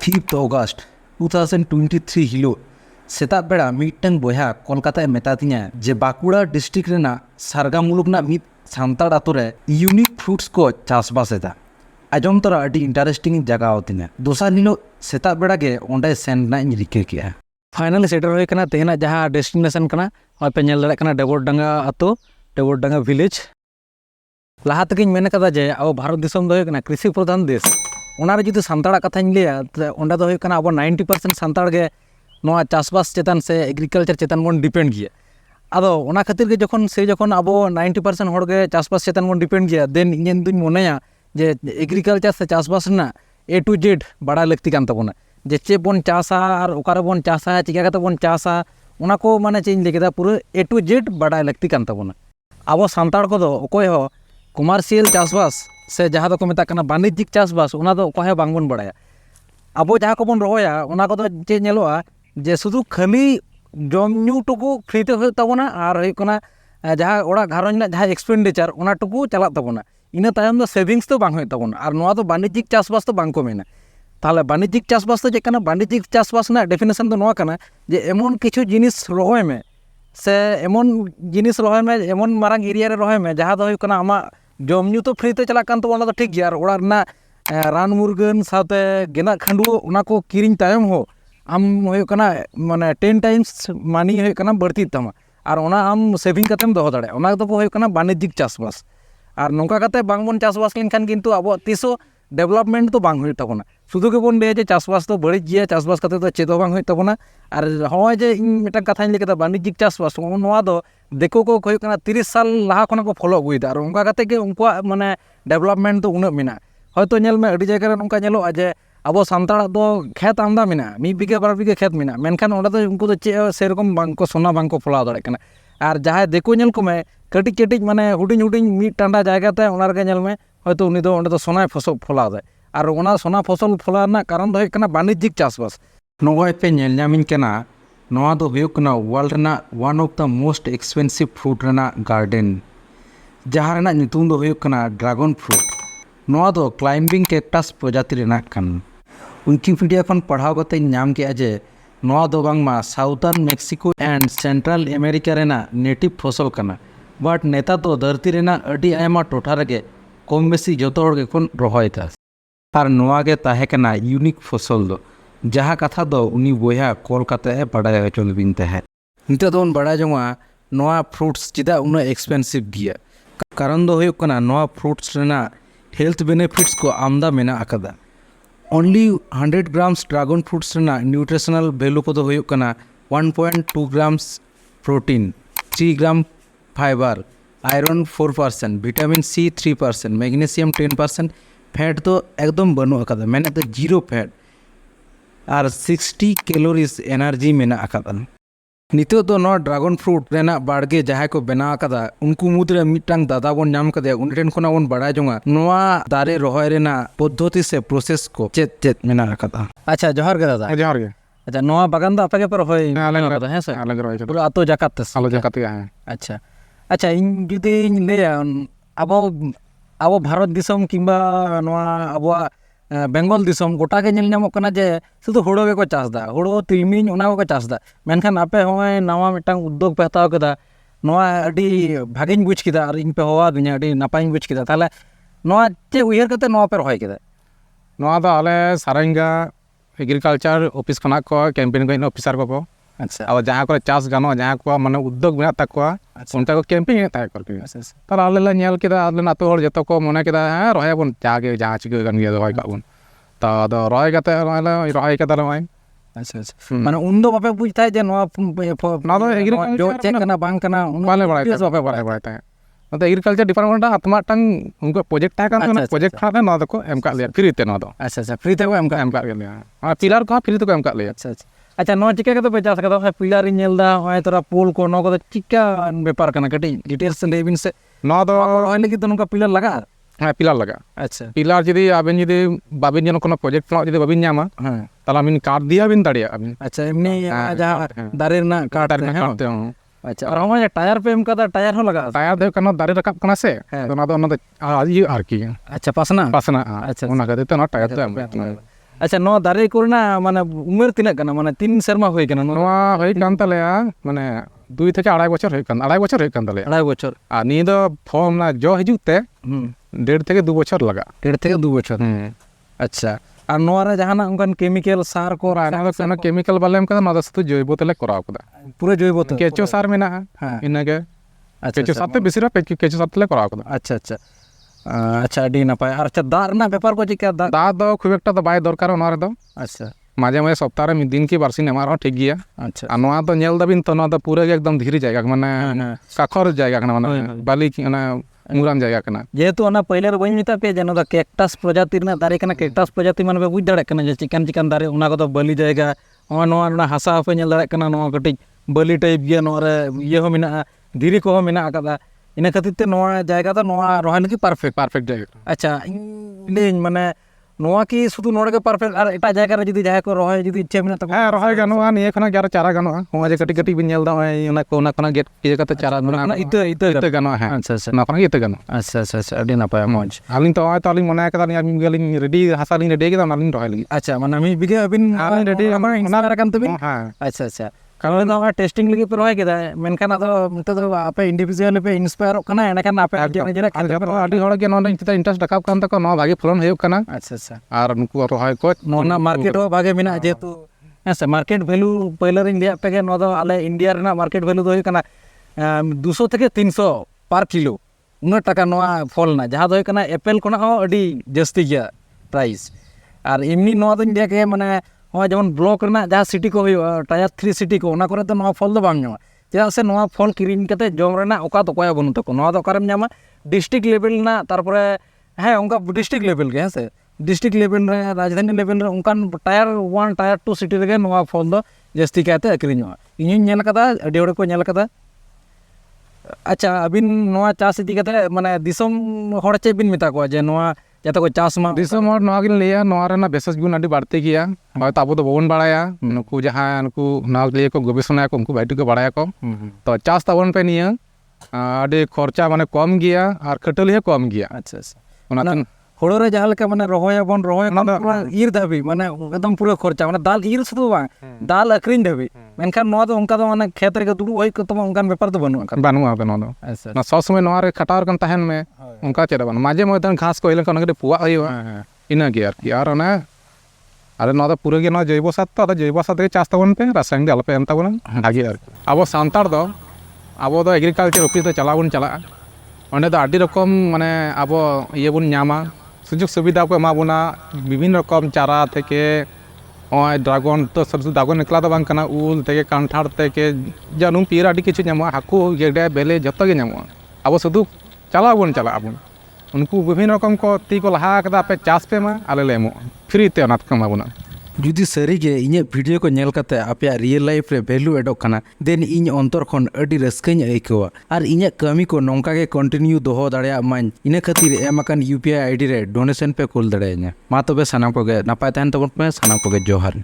5th August 2023 हिलोग सेता बेड़ा मिट्टन बोया कोलकाता मेतातिया जे बाकुड़ा डिस्ट्रिक्ट रेना सारगा मुलुक ना मित सान्ताड़ आतो रे यूनिक फ्रूट्स को चासबास एदा आजम तोरा अडी इंटरेस्टिंग जगह होतिना दोसार हिलो सेता बेड़ा के ओंडे सेन ना रिके किया फाइनली सेटर होय कना तेना जहां डेस्टिनेशन कना और पे नेल दड़े कना डेबोरडांगा आतो डेबोरडांगा विलेज लाहा तकिन मेन कदा जे अब भारत दिसम दो कना कृषि प्रधान देश ओनारे जुदी सान्ताड़ा कथाñ लिया ओंडा दो होय कना अब 90% सान्ताड़ गे नोआ चासबास चेतन से एग्रीकल्चर चेतन बन डिपेंड गया आदो ओना खातिर के जखन अब 90% हर गे चासबास चेतन बन डिपेंड गया देन इन दुñ मोनेया जे एग्रीकल्चर से चासबास ना A to Z बड़ा लगती कान तबोना जे चे बन चासा और ओकारे बन चासा चिका कते बन चासा ओना को माने चेंज लेकेदा पूरा A to Z बड़ा लगती कान तबोना अब सान्ताड़ को दो ओकोय हो कमार्शियल चासबास से जहाँ को मेता कना वाणिज्यिक चासबास ओना दो ओकोय बांगबन बड़ाया अब जहाँ को बन रोया ओना को दो चे नेलोआ जे शुधु खाली जम न्यू टुकु फ्रीते हो तबोना और होय कना जहाँ ओड़ा घारंज ना जहाँ एक्सपेंडिचर ओना टुकु चला तबोना इना तायम दो सेविंग्स तो बांग होय तबोना और नोआ दो वाणिज्यिक चासबास तो बांग को मेना ताहले वाणिज्यिक चासबास तो चेकना वाणिज्यिक चासबास ना डेफिनेशन तो नोआ कना जे एमन किछु जिनिस रोहय में से एमन जिनिस रोहय में एमन मारांग एरिया रे रोहय में जहाँ दो होय कना आमा जम न्यू तो फ्रीते चला कान तो ओना तो ठीक गया और ओड़ा ना रान मुरगन साथे गेना खंडु ओना को किरिंग तायम हो आम होय कना माने 10 टाइम्स मानी होय कना बढ़ती तमा और ओना आम सेविंग कतेम दोहो दाड़े ओना तो होय कना वाणिज्यिक चासबास और नौका कते बांगबन चासबास लेनखान किन्तु अब तीसो डेवलपमेंट तो बांग होय तबोना शुधु के बन ले जे चासबास तो बड़ी गया चासबास कते तो चेदो बांग होय तबोना और होय जे मिटा कथाñ लेके वाणिज्यिक चासबास नोआ दो देखो को होय कना 30 साल लाहा खना को फॉलो अगुइदा और उनका कते के उनका माने डेवलपमेंट तो उना मेना हयतो नेल में अडी जायगा रे नोंका नेलो जे अब सान्ताड़ दो खेत आमदा मेना 1 बीघा 2 बीघा खेत मेना मेनखान ओंडा दो उनको दो चे सेरकम बांग को सोना बांग को फलाव दाड़े कना और जहाँ देखो नेल को में कटिज कटिज माने हुडिंग हुडिंग मिट टांडा जायगा ते ओना रे नेल में हयतो उनी दो ओंडे दो सोना फसल फलाव दे और ओना सोना फसल फलाव ना कारण दो होय कना वाणिज्यिक चासबास नोगय पे नेल नामिन कना नोआ दो हुयुग कना वर्ल्ड ना one of the most expensive fruit रेना गार्डन जहाँ रेना नितुम दो हुयुग कना ड्रैगन फ्रूट नोआ दो क्लाइंबिंग कैक्टस प्रजाति रेना कन विकिपीडिया खन पढ़ाव कते नाम के जे नोआ दो बांगमा southern Mexico and central America रेना नेटिव फसल कना बट नेता तो धरती रेना अडी आयमा टोठा रगे कम बेसी जतो हर गेखन रहोयता और नोआ गे ताहे कना यूनिक फसल दो जहाँ कथा दो उनी बोया कोलकाता ए बड़ा चल बिन तहे नितो दोन बड़ा जमा नोआ फ्रूट्स चिदा उना एक्सपेंसिव गिया कारण दो होय कना नोआ फ्रूट्स रेना हेल्थ बेनिफिट्स को आमदा मेना अकदा ओनली 100 ग्राम्स ड्रैगन फ्रूट्स रेना न्यूट्रिशनल वैल्यू को दो होय कना 1.2 grams protein 3 gram fibre iron 4% vitamin C 3% magnesium 10% fat तो एकदम बनो अकदा मैंने तो 0 फैट और 60 कैलोरीज एनर्जी मेना अकदा नितो तो नो ड्रैगन फ्रूट रेना बाड़गे जहाँ को बना अकदा उनको मुद्रे मिटांग दादा बन नाम कदे उनरेन खोना बन बड़ा जोंगा नोआ दारे रोहय रेना पद्धति से प्रोसेस को चेत चेत मेना अकदा अच्छा जोहार गे दादा जोहार गे अच्छा नोआ बागान दा आपके पर होय अलग है से अलग रोय पूरा आतो जाकात आलो जाकात है अच्छा अच्छा इन जुदी ले अब भारत दिसम किंबा नोआ अब बेंगल दिसम गोटा के नेल नामो कना जे शुधु हुड़ो के को चास दा हुड़ो तिलमिन ओना को चास दा मेनखान आपे होय नवा मिटांग उद्योग पे हताव केदा नोआ अडी भागिन बुझ केदा और इन पे होवा दुनिया अडी नापाइन बुझ केदा ताले नोआ चे उयहर कते नोआ पे रहोय केदा नोआ दा आले सारंगा एग्रीकल्चर ऑफिस खना को कैंपेन को ऑफिसर को अच्छा अब जहाँ को चास गानो जहाँ को माने उद्योग मेना तकवा उनता को कैंपेन ताय करके तार आले ला नेल केदा आले ना तो हर जतो को मने केदा रोय बन जागे जहाँ चिके गन गे रोय काबन ता द रोय कते रोय केदा रोय अच्छा अच्छा माने उन दो बापे बुझता जे नोआ ना दो एग्रीकल्चर जो चेक कना बांग कना बाले बड़ाय बापे बड़ाय ताय तो एग्रीकल्चर डिपार्टमेंट आत्मा टंग उनको प्रोजेक्ट था का प्रोजेक्ट था ना को एम का ले फ्री ते ना दो अच्छा अच्छा फ्री ते को एम का ले हां पिलर को फ्री तो एम का ले अच्छा अच्छा अच्छा नो चिका के तो पे चास का पिलर इन नेलदा होय तोरा पोल को नो को चिका व्यापार कना कटी डिटेल्स लेबिन से नो दो होय लगी तो नुका पिलर लगा हाँ पिलर लगा अच्छा पिलर जदी आबेन जदी बाबिन जन कोनो प्रोजेक्ट फ्लो जदी बाबिन न्यामा हां ताला आबिन कार्ड दिया बिन दाड़िया आबिन अच्छा एमनी जहां दारे ना कार्ड काटते हो अच्छा और हम टायर पे एम का टायर हो लगा टायर दे कनो दारे रकाब कना से तो ना दो आज ये आर की अच्छा पासना अच्छा ओना का देते ना टायर तो ᱟᱪᱪᱷᱟ ᱱᱚᱣᱟ ᱫᱟᱨᱮ ᱠᱚᱨᱮᱱᱟᱜ ᱢᱟᱱᱮ ᱩᱢᱮᱨ ᱛᱤᱱᱟᱹᱜ ᱠᱟᱱᱟ ᱢᱟᱱᱮ 3 ᱥᱮᱨᱢᱟ ᱦᱩᱭ ᱠᱟᱱᱟ ᱱᱚᱣᱟ ᱦᱩᱭ ᱠᱟᱱ ᱛᱟᱞᱮᱭᱟ ᱢᱟᱱᱮ 2 থেকে 2.5 বছর হয়ে কান 2.5 বছর হয়ে কান তালে 2.5 বছর আর নিয়ে তো ফর্ম না জ হিজুক তে 1.5 থেকে 2 বছর লাগা 1.5 থেকে 2 বছর আচ্ছা আর নোয়া রে জাহানা অনকান কেমিক্যাল সার কো ᱚᱱᱟ ᱠᱮᱢᱤᱠᱮᱞ ᱵᱟᱞᱮ ᱮᱢ ᱠᱟᱫᱟ ᱱᱚᱣᱟ ᱫᱚ ᱥᱩᱫᱷᱩ ᱡᱚᱭᱵᱚ ᱛᱮᱞᱮ ᱠᱚᱨᱟᱣ ᱠᱟᱫᱟ পুরো জৈব তো কেঁচো সার মেনাᱜᱼᱟ ᱤᱱᱟᱹᱜᱮ আচ্ছা কেঁচো সার তে বেশির ভাগ কেঁচো সার তেলে করাᱣ ᱠᱟᱫᱟ আচ্ছা আচ্ছা আচ্ছা আডি নাপায় আর আচ্ছা দাগ না ব্যাপার কো চিকা দাগ ᱫᱟᱜ ᱫᱚ ᱠᱷᱩᱵ ᱮᱠᱴᱟ ᱫᱚ ᱵᱟᱭ ᱫᱚᱨᱠᱟᱨ ᱱᱚᱣᱟ ᱨᱮᱫᱚ আচ্ছা মাঝে মাঝে সপ্তাহে ᱢᱤᱫ ᱫᱤᱱ ᱠᱤ ᱵᱟᱨᱥᱤᱧ ᱮᱢᱟ ᱨᱮᱦᱚᱸ ᱴᱷᱤᱠ ᱜᱮᱭᱟ আচ্ছা আর নোয়া ᱫᱚ ᱧᱮᱞ ᱫᱟᱵᱤᱱ ᱛᱚ ᱱᱚᱣᱟ ᱫᱚ ᱯᱩᱨᱟᱹ ᱜᱮ ᱮᱠᱫᱚᱢ ᱫᱷᱤᱨᱤ ᱡᱟᱭᱜᱟ ᱢᱟᱱᱮ কাখর জায়গা কানা মানে বালি মানে মুরাম জায়গা কানা যেহেতু অনা পয়লার বই মিতা পে জানো দা ক্যাকটাস প্রজাতি না দারে কানা ক্যাকটাস প্রজাতি মানে বুঝ দাড়ে কানা যে চিকান চিকান দারে ওনা কত বালি জায়গা নোয়া হাসা হপে নেল দাড়ে কানা নোয়া কটি বালি টাইপ গিয়া নোয়া রে ইয়ে হো মেনা ধীরি কো মেনা আকাদা ইনা খাতির তে নোয়া জায়গা তো নোয়া রহাই লাগি পারফেক্ট জায়গা আচ্ছা ইনি মানে নোয়া কি শুধু নোড়ে কে পারফেক্ট আর এটা জায়গা রে যদি জায়গা কো রহাই যদি ইচ্ছা মেনা তখন হ্যাঁ রহাই গানোয়া নিয়ে খনা যারা চারা গানোয়া হুয়া যে কাটি কাটি বিন নেল দা ওনা কোনা গেট কি জায়গাতে চারা না ইতে ইতে গানোয়া হ্যাঁ আচ্ছা আচ্ছা না কোনা ইতে গানোয়া আচ্ছা আচ্ছা আচ্ছা আডি নাপায় মজ আলিন তো হয়তো আলিন মনে কাদা আমি গেলিন রেডি হাসালিন রেডি কেদা আলিন রহাই লাগি আচ্ছা মানে আমি বিগে আবিন আলিন রেডি আমার ইনস্পায়ার কান তুমি হ্যাঁ আচ্ছা আচ্ছা কারণ তো আমার টেস্টিং লাগি পে রহাই কেদা মেনখান আদো নিতে তো আপে ইন্ডিভিজুয়াল পে ইন্সপায়ার কানা এনাখান আপে জেনে আর যত আডি হড় গে নন ইন্টারেস্ট রাখাব কান তাকো নো ভাগে ফলন হয়ুক কানা আচ্ছা আচ্ছা আর নুকু রহাই কো নোনা মার্কেট হো ভাগে মেনা যেহেতু হ্যাঁ স্যার মার্কেট ভ্যালু পয়লার ইন্ডিয়া পেগে নো দো আলে ইন্ডিয়া রেনা মার্কেট ভ্যালু দো কানা 200 থেকে 300 পার কিলো উনা টাকা নোয়া ফল না যাহা দো কানা এপেল কোনা হো আডি জাস্তি গিয়া প্রাইস আর এমনি নোয়া দো ইন্ডিয়া কে মানে হয় যেমন ব্লক রেনা যাহা সিটি কো টায়ার 3 সিটি কো ওনা করে তো নোয়া ফল দো বাং ñama চেদা সে নোয়া ফল কিরিং কাতে জম রেনা ওকা তো কয়া বনু তকো নোয়া দো কারম ñama ডিস্ট্রিক্ট লেভেল না তারপরে হ্যাঁ ওনকা ডিস্ট্রিক্ট লেভেল কে হ্যাঁ সে ডিস্ট্রিক্ট লেভেল রে রাজধানী লেভেল রে ওনকান টায়ার 1 টায়ার 2 সিটি রে নোয়া ফল দো জাস্তি কাতে আক্রিᱧᱚᱜᱼᱟ ইᱧ ñel kada ᱟᱹᱰᱤ ᱦᱚᱲ ᱠᱚ ñel kada আচ্ছা আবিন নোয়া চাষ ইদি কাতে মানে দিসম হড় চে বিন মেতা কো যে নোয়া যাতে কো চাষ মা দিসম হড় নোয়া গিন লেয়া নোয়া রেনা বেসেস গুণ আডি বাড়তে গিয়া হয়তো আবো তো বাবন বাড়ায়া নুকু জাহাঁ নুকু নাও লিয়ে কো গবেষণা কো উনকু বাইটু কো বাড়ায়া কো তো চাষ তাবন পে নিয়া আডি খরচা মানে কম গিয়া আর খাটলি হে কম গিয়া আচ্ছা আচ্ছা ওনা হড়ো রে জাহা লেকা মানে রহয়াবন রহয় পুরা ইর দাবি মানে একদম পুরো খরচা মানে দাল ইর শুধু বাং দাল আক্রিন দাবি মেনখান নোয়া তো অনকা তো মানে খেত রে দুড়ু ওই কো তো অনকান ব্যাপার তো বানুয়া বানুয়া বে নোয়া আচ্ছা না সব সময় নোয়া রে খাটার কান তাহেন মে উনকা চেদা বান মাঝে মধ্যে ঘাস কো ইলেন কান গডে পুয়া হইবা ইনা কি আর কি আর না আরে নোয়া তো পুরো গে নোয়া জৈব সার তো জৈব সার থেকে চাষ তাবন পে রাসায়নিক দিয়ে আলপে এম তাবন ভাগি আর আবো সান্তার দো আবো তো এগ্রিকালচার অফিস তো চালাবন চালা অনে তো আডি রকম মানে আবো ইয়ে বন ñama সুযোগ সুবিধা को एमा बोना विभिन्न रकम चारा থেকে ड्रागन तो सब ड्रागन एकला तो बांग कना उल থেকে कांठार থেকে जानूम पीर आदि किछु ñamो हाकु गेडे बेले जतो गे ñamो अब शुधु चला आबन उनको विभिन्न रकम को ती को लहा कदा पे चास पे मा आले लेमो फ्री ते अनात कमा बोना जुदी सारीगे इᱧ भिडियो को नेल कते आपे रियल लाइफ रे वैल्यू एडो कना देन इᱧ अंतर खन अडी रस्काኝ आइकवा और इᱧ कमी को नोंका के कंटिन्यू दोहो दाड़िया माñ इना खातिर एमाकान यूपीआई आईडी रे डोनेशन पे कुल दाड़िया मा तबे सानाम को गे नापाय तहन तबन पे सानाम को गे जोहार।